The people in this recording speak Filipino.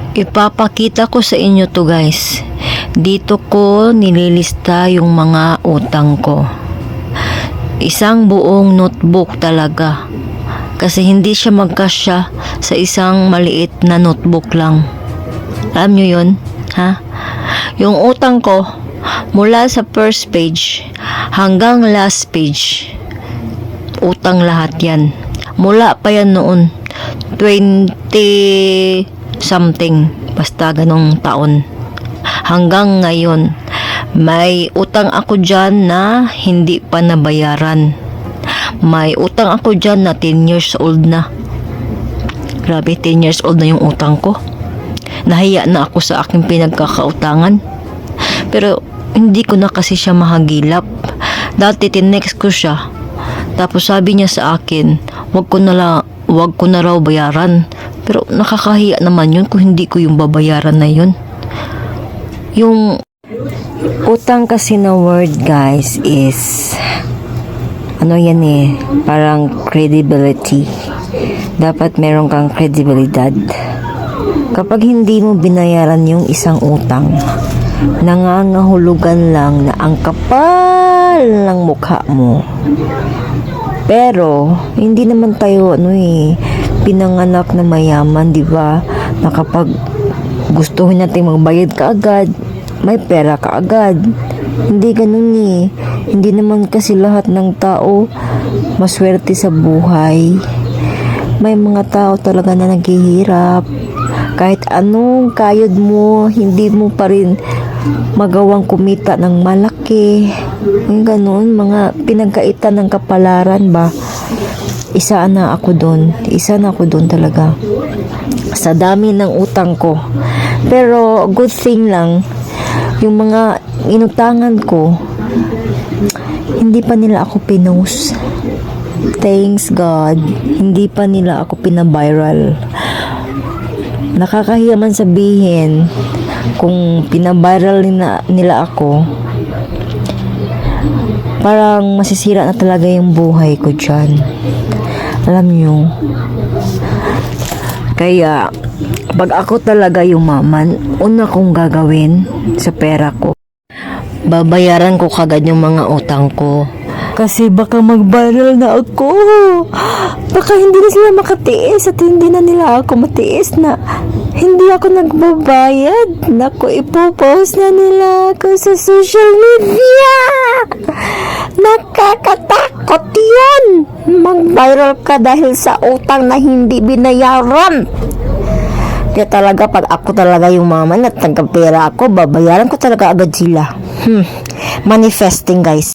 Ipapakita ko sa inyo to guys. Dito ko nililista yung mga utang ko. Isang buong notebook talaga. Kasi hindi siya magkasya sa isang maliit na notebook lang. Alam nyo yun? Ha? Yung utang ko, mula sa first page hanggang last page, utang lahat yan. Mula pa yan noon, 20 something, basta ganong taon. Hanggang ngayon, may utang ako dyan na hindi pa nabayaran. May utang ako dyan na 10 years old na. Grabe, 10 years old na yung utang ko. Nahiya na ako sa aking pinagkakautangan. Pero hindi ko na kasi siya mahagilap. Dati tinext ko siya. Tapos sabi niya sa akin, wag ko na raw bayaran. Pero nakakahiya naman yun kung hindi ko yung babayaran na yun. Yung utang kasi na word guys is ano yan eh, parang credibility. Dapat meron kang kredibilidad. Kapag hindi mo binayaran yung isang utang, nangangahulugan lang na ang kapal ng mukha mo. Pero hindi naman tayo pinanganak na mayaman, di ba? Na kapag gustuhin natin magbayad kaagad, may pera kaagad. Hindi ganun eh. Hindi naman kasi lahat ng tao maswerte sa buhay. May mga tao talaga na naghihirap. Kahit anong kayod mo, hindi mo pa rin magawang kumita ng malaki. Yung ganun, mga pinagkaitan ng kapalaran ba? Isa na ako doon talaga. Sa dami ng utang ko. Pero good thing lang, yung mga inutangan ko, hindi pa nila ako pinost. Thanks God, hindi pa nila ako pinabiral. Nakakahiya man sabihin, kung pinabiral nila ako, parang masisira na talaga yung buhay ko dyan. Alam nyo, kaya pag ako talaga yumaman, una kong gagawin sa pera ko, babayaran ko kagad yung mga utang ko. Kasi baka mag-viral na ako. Baka hindi na sila makatiis at hindi na nila ako matiis na hindi ako nagbabayad. Naku, ipopost na nila ako sa social media. Nakakatakot yun. Mag-viral ka dahil sa utang na hindi binayaran. Kaya talaga, pag ako talaga yung mama at nagkapera ako, babayaran ko talaga agad sila. Manifesting guys.